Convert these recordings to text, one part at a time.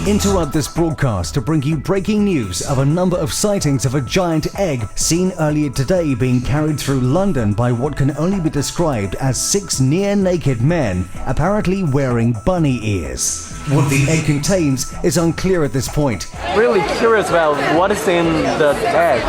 We interrupt this broadcast to bring you breaking news of a number of sightings of a giant egg seen earlier today being carried through London by what can only be described as 6 near-naked men, apparently wearing bunny ears. What the egg contains is unclear at this point. Really curious about what is in the egg.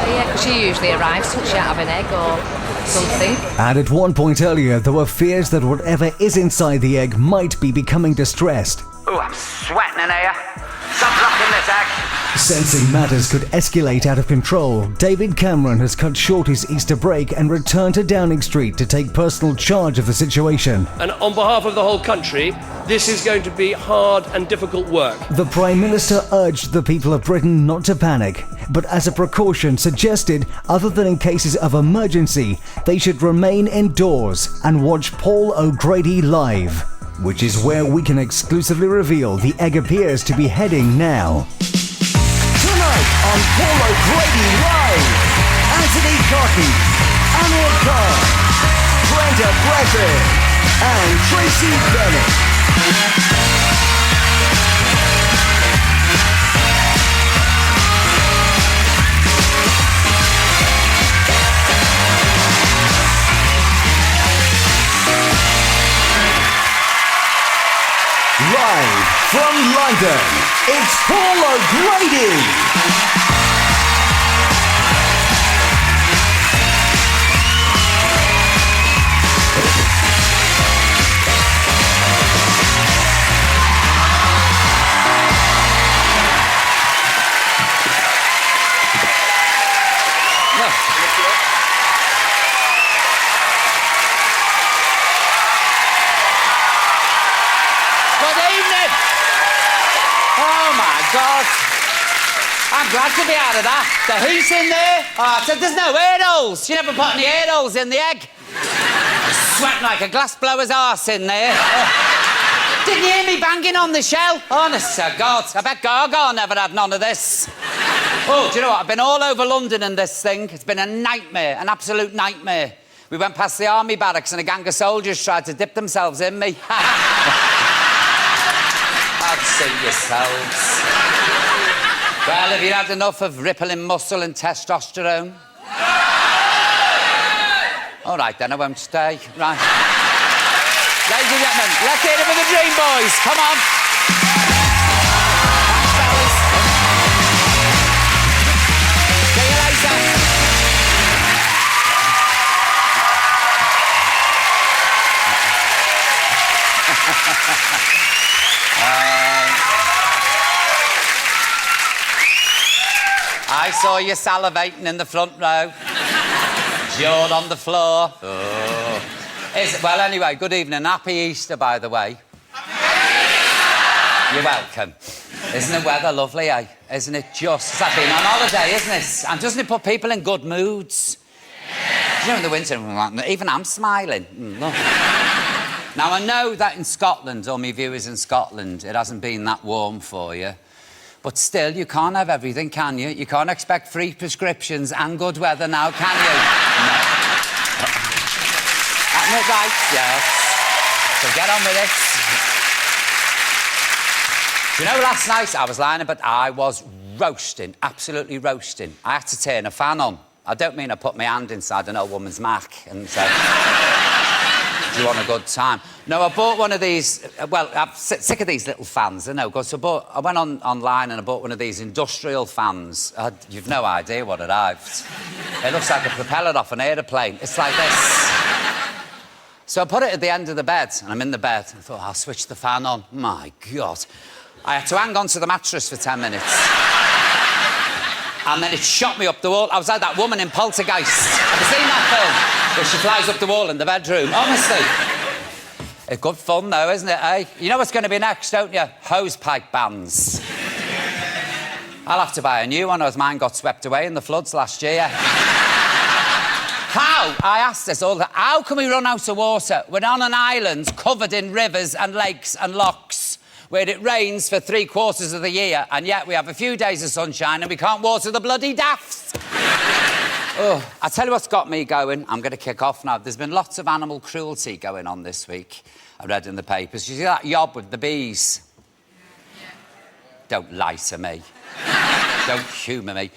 Yeah, she usually arrives, she have an egg or something. And at one point earlier, there were fears that whatever is inside the egg might be becoming distressed. Oh, I'm sweating in here. Stop rocking this egg. Sensing matters could escalate out of control, David Cameron has cut short his Easter break and returned to Downing Street to take personal charge of the situation. And on behalf of the whole country, this is going to be hard and difficult work. The Prime Minister urged the people of Britain not to panic, but as a precaution suggested, other than in cases of emergency, they should remain indoors and watch Paul O'Grady live, which is where we can exclusively reveal the egg appears to be heading now. Tonight on Paul O'Grady Live, Antony, Amir Kahn, Brenda Blethyn, and Tracie Bennet. Live from London, it's Paul O'Grady. God, I'm glad to be out of that. The heat's in there. Oh, I said there's no air holes. You never put any air holes in the egg. Sweating like a glass blower's arse in there. Didn't you hear me banging on the shell? Honest to God, I bet Gaga never had none of this. Oh, do you know what? I've been all over London in this thing. It's been a nightmare, an absolute nightmare. We went past the army barracks and a gang of soldiers tried to dip themselves in me. I'd see yourselves. Well, have you had enough of rippling muscle and testosterone? All right, then, I won't stay. Right. Ladies and gentlemen, let's hear it for the Dream Boys. Come on. Thanks, fellas. See you later. I saw you salivating in the front row. Jaw on the floor. Oh. Well, anyway, good evening. Happy Easter, by the way. You're welcome. Isn't the weather lovely, eh? Isn't it just? It's like being on holiday, isn't it? And doesn't it put people in good moods? You know, in the winter, even I'm smiling. Look. Now, I know that in Scotland, all my viewers in Scotland, it hasn't been that warm for you. But still, you can't have everything, can you? You can't expect free prescriptions and good weather now, can you? No. Isn't it right? Yes. So get on with it. Do you know, last night I was lying in bed, I was roasting, absolutely roasting. I had to turn a fan on. I don't mean I put my hand inside an old woman's mac and say, do you want a good time? No, I bought one of these, well, I'm sick of these little fans, I know, because I went online and I bought one of these industrial fans. You've no idea what arrived. It looks like a propeller off an aeroplane. It's like this. So I put it at the end of the bed, and I'm in the bed. I thought, I'll switch the fan on. My God. I had to hang on to the mattress for 10 minutes. And then it shot me up the wall. I was like that woman in Poltergeist. Have you seen that film? Where she flies up the wall in the bedroom. Honestly. It's good fun, though, isn't it, eh? You know what's going to be next, don't you? Hosepipe bans. I'll have to buy a new one, as mine got swept away in the floods last year. How? I asked this all the time. How can we run out of water? We're on an island covered in rivers and lakes and lochs where it rains for 3/4 of the year, and yet we have a few days of sunshine and we can't water the bloody daffs. Oh, I tell you what's got me going. I'm going to kick off now. There's been lots of animal cruelty going on this week. I read in the papers. You see that yob with the bees? don't lie to me. Don't humour me.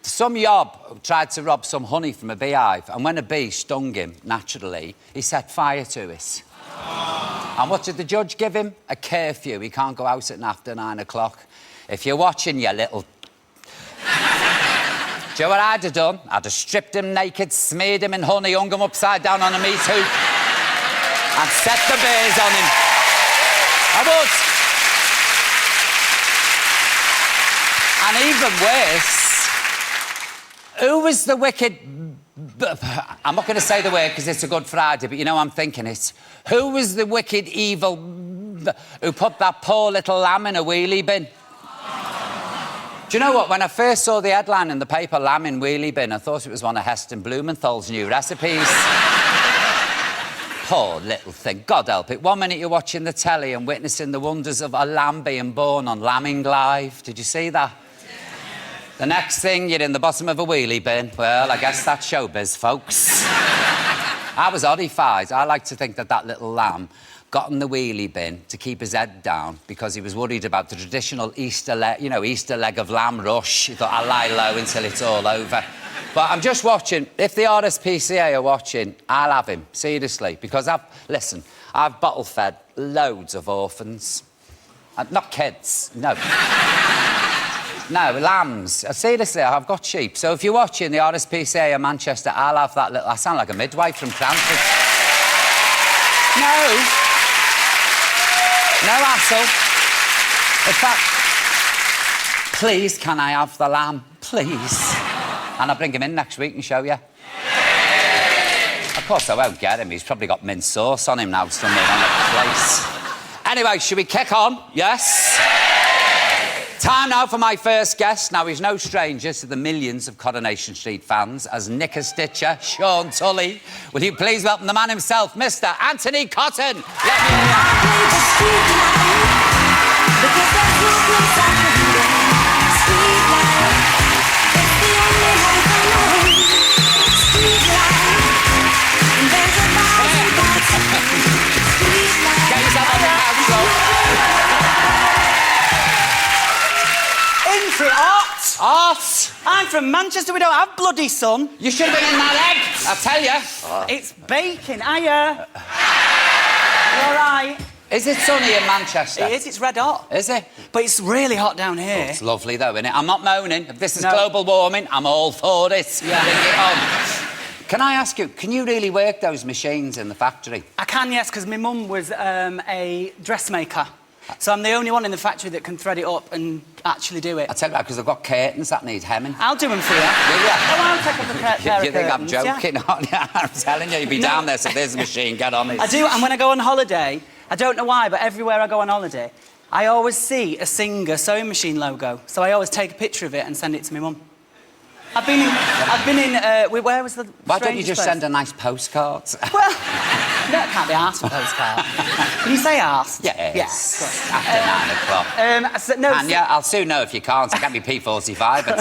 Some yob tried to rob some honey from a beehive, and when a bee stung him, naturally, he set fire to it. And what did the judge give him? A curfew. He can't go out at after 9 o'clock. If you're watching, you little... Do you know what I'd have done? I'd have stripped him naked, smeared him in honey, hung him upside down on a meat hook, and set the bears on him. I would. And even worse, who was the wicked... I'm not going to say the word because it's a Good Friday, but you know I'm thinking it. Who was the wicked evil who put that poor little lamb in a wheelie bin? Do you know what? When I first saw the headline in the paper, lamb in wheelie bin, I thought it was one of Heston Blumenthal's new recipes. Poor little thing. God help it. 1 minute you're watching the telly and witnessing the wonders of a lamb being born on Lambing Live. Did you see that? The next thing, you're in the bottom of a wheelie bin. Well, I guess that's showbiz, folks. I was horrified. I like to think that that little lamb got in the wheelie bin to keep his head down because he was worried about the traditional Easter leg, Easter leg of lamb rush. He thought, I'll lie low until it's all over. But I'm just watching. If the RSPCA are watching, I'll have him, seriously, because I've bottle-fed loads of orphans. Not kids, no. No, lambs. Seriously, I've got sheep. So if you're watching the RSPCA in Manchester, I'll have that little... I sound like a midwife from Cranford. No. No hassle. In fact, please, can I have the lamb? Please. And I'll bring him in next week and show you. Of course, I won't get him. He's probably got mint sauce on him now somewhere on the place. Anyway, should we kick on? Yes? Time now for my first guest. Now, he's no stranger to the millions of Coronation Street fans as Knicker Stitcher, Sean Tully. Will you please welcome the man himself, Mr. Antony Cotton? Let me Get yourself on the couch, Art! I'm from Manchester, we don't have bloody sun. You should have been in that egg, I tell you. It's baking, hiya. You all right? Is it sunny in Manchester? It is, it's red hot. Is it? But it's really hot down here. Oh, it's lovely though, isn't it? I'm not moaning. If this is global warming, I'm all for it. Yeah. Bring it on. Can I ask you, can you really work those machines in the factory? I can, yes, because my mum was a dressmaker. So I'm the only one in the factory that can thread it up and actually do it. I'll tell you that, because I've got curtains that need hemming. I'll do them for you. Will you? Oh, I'll take up a pair of You think I'm curtains, joking? Yeah. I'm telling you, you'd be down there, so there's a machine, get on it. I do, and when I go on holiday, I don't know why, but everywhere I go on holiday, I always see a Singer sewing machine logo. So I always take a picture of it and send it to my mum. I've been in, where was the Why don't you just place? send a nice postcard? Well, no, it can't be arsed for postcard. Can you say arsed? Yes. Yes. After 9 o'clock. No, And yeah, I'll soon know if you can't. I can't be P45 at 10.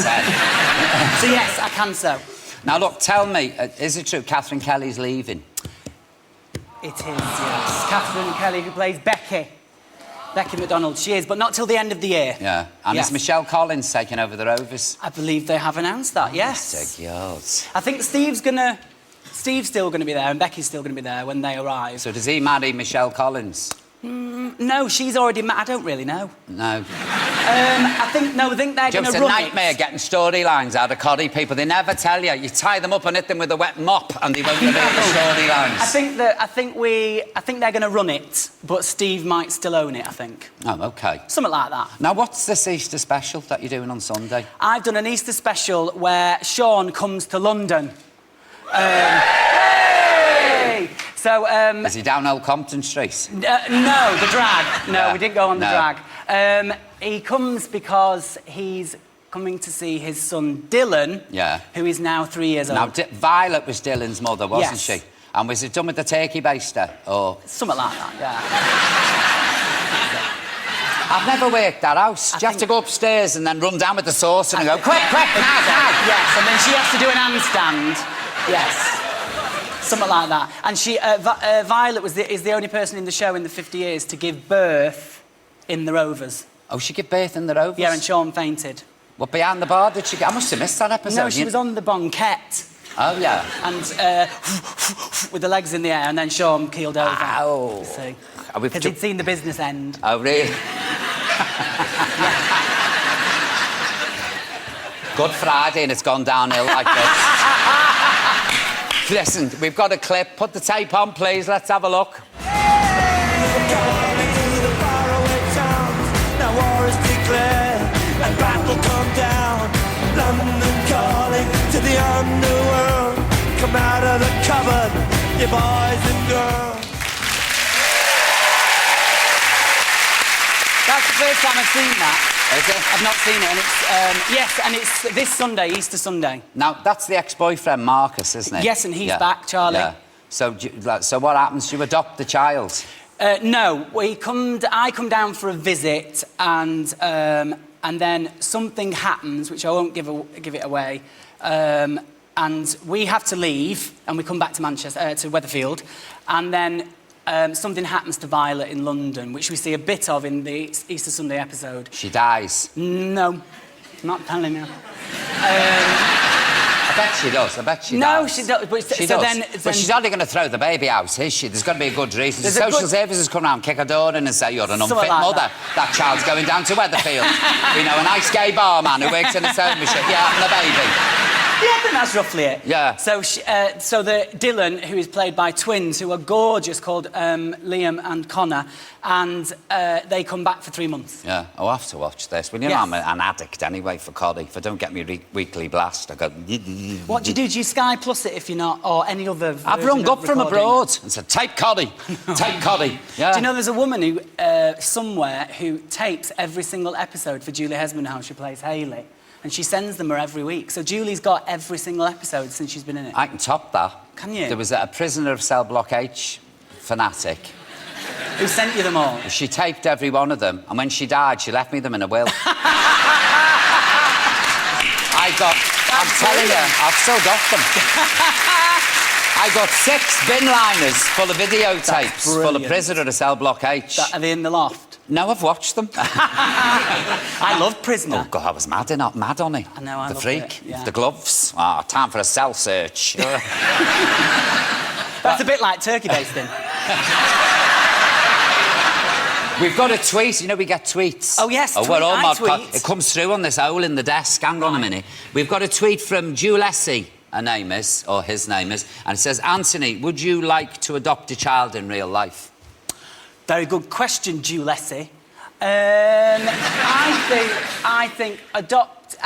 So yes, I can sew. Now look, tell me, is it true Catherine Kelly's leaving? It is, yes. Catherine Kelly, who plays Becky McDonald, she is, but not till the end of the year. Yeah. And yes. is Michelle Collins taking over the Rovers? I believe they have announced that, yes. I think Steve's still going to be there and Becky's still going to be there when they arrive. So does he marry Michelle Collins? No, she's already I don't really know. No. I think they're going to run It's a nightmare getting storylines out of Coddy people. They never tell you. You tie them up and hit them with a wet mop and they won't reveal the storylines. I think they're going to run it, but Steve might still own it, I think. Oh, OK. Something like that. Now, what's this Easter special that you're doing on Sunday? I've done an Easter special where Sean comes to London. So, is he down Old Compton Street? No, the drag. No, Yeah. we didn't go on the No. drag. He comes because he's coming to see his son Dylan, who is now 3 years old. Now, Violet was Dylan's mother, wasn't Yes. she? And was it done with the turkey baster? Or... Something like that, yeah. I've never worked that house. Do you have to go upstairs and then run down with the sauce and go, quick, now! Yes, and then she has to do an handstand. Yes. Something like that. And Violet is the only person in the show in the 50 years to give birth in the Rovers. Oh, she gave birth in the Rovers? Yeah, and Sean fainted. What, behind the bar did she get? I must have missed that episode. No, she was on the banquette. Oh, yeah. And with the legs in the air, and then Sean keeled over. Ow. See? Oh, Because he'd seen the business end. Oh, really? Good Friday and it's gone downhill like this. Listen, we've got a clip. Put the tape on, please. Let's have a look. Now war is declared and battle come down. London calling to the underworld. Come out of the cupboard, you boys and girls. That's the first time I've seen that. Is it? I've not seen it, and it's yes, and it's this Sunday, Easter Sunday. Now, that's the ex-boyfriend, Marcus, isn't it? Yes, and he's back, Charlie. Yeah. So what happens? You adopt the child? No, I come down for a visit, and then something happens, which I won't give it away, and we have to leave, and we come back to Manchester, to Weatherfield, and then something happens to Violet in London, which we see a bit of in the Easter Sunday episode. She dies? No, not telling you. I bet she does. I bet she does. No, she does. But she so does. Then, but she's only going to throw the baby out, is she? There's got to be a good reason. The social services come round, kick her door in and say, you're an unfit mother. That child's going down to Weatherfield. We know a nice gay barman who works in a sewing machine. Yeah, and the baby. Yeah, I think that's roughly it. Yeah. So, the Dylan, who is played by twins, who are gorgeous, called Liam and Connor, and they come back for 3 months. Yeah, I'll have to watch this. Well, you know, I'm an addict anyway for Coddy. If I don't get me weekly blast, I go... What do you do? Do you Sky Plus it if you're not, or any other I've rung up from abroad and said, take Coddy, take Coddy. Yeah. Do you know there's a woman who, somewhere, who tapes every single episode for Julie Hesmond, how she plays Hayley? And she sends them her every week. So Julie's got every single episode since she's been in it. I can top that. Can you? There was a prisoner of cell block H fanatic. Who sent you them all? She taped every one of them, and when she died, she left me them in a will. I'm telling you, I've still got them. I got 6 bin liners full of videotapes full of prisoner of cell block H. Are they in the loft? No, I've watched them. I love Prisoner. Oh, God, I was mad on it. I know, I The loved freak, it, yeah. the gloves. Ah, time for a cell search. That's a bit like turkey basting. We've got a tweet. You know, we get tweets. Oh, yes, we're all mod tweet. It comes through on this hole in the desk. Hang on a minute. We've got a tweet from Julessi, her name is, or his name is, and it says, Antony, would you like to adopt a child in real life? Very good question, Julessi. I think adopt...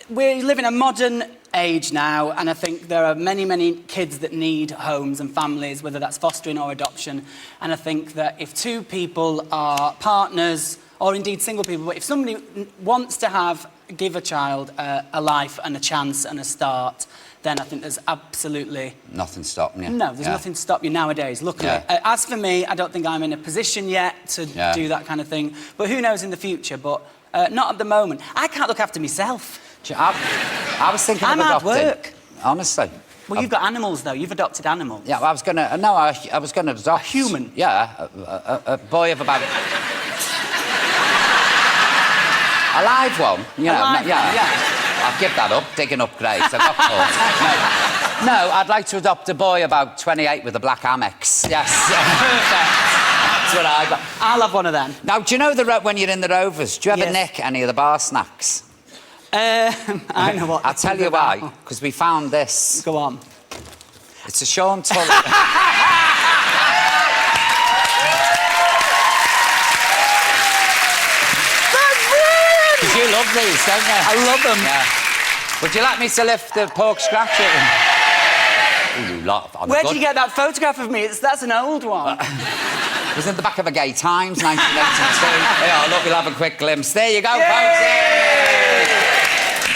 we live in a modern age now, and I think there are many, many kids that need homes and families, whether that's fostering or adoption. And I think that if 2 people are partners, or indeed single people, but if somebody wants to give a child a life and a chance and a start, then I think there's absolutely... Nothing stopping you. No, there's nothing to stop you nowadays, luckily. Yeah. As for me, I don't think I'm in a position yet to do that kind of thing. But who knows in the future, but not at the moment. I can't look after myself. I was thinking I'm of hard adopting. work. Honestly. Well, you've got animals, though. You've adopted animals. Yeah, well, I was going to... No, I was going to adopt... A human? Yeah, a boy of about... A live one, you know. Yeah. I'll give that up, digging up graves. I got caught. No, I'd like to adopt a boy about 28 with a black Amex. Yes. Perfect. That's what I got. I'll have one of them. Now, do you know when you're in the Rovers, do you ever nick any of the bar snacks? I know what... I'll tell you why, because we found this. Go on. It's a Sean Tully... You love these, don't you? I love them. Yeah. Would you like me to lift the pork scratcher? Ooh, Where did you get that photograph of me? That's an old one. It was in the back of a Gay Times, 1982. Yeah, look, we'll have a quick glimpse. There you go, folks.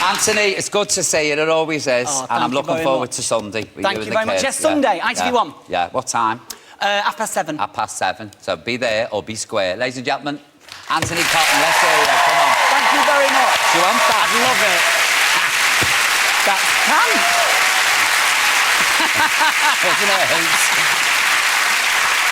Antony, it's good to see you. It always is. And I'm looking forward to Sunday. Thank you very much. Yes, Sunday, ITV1. Yeah, what time? 7:30. 7:30. So be there or be square. Ladies and gentlemen, Antony Cotton, let's hear you. Come on. Thank you very much. Do you want that? I love it. That's can. Isn't it?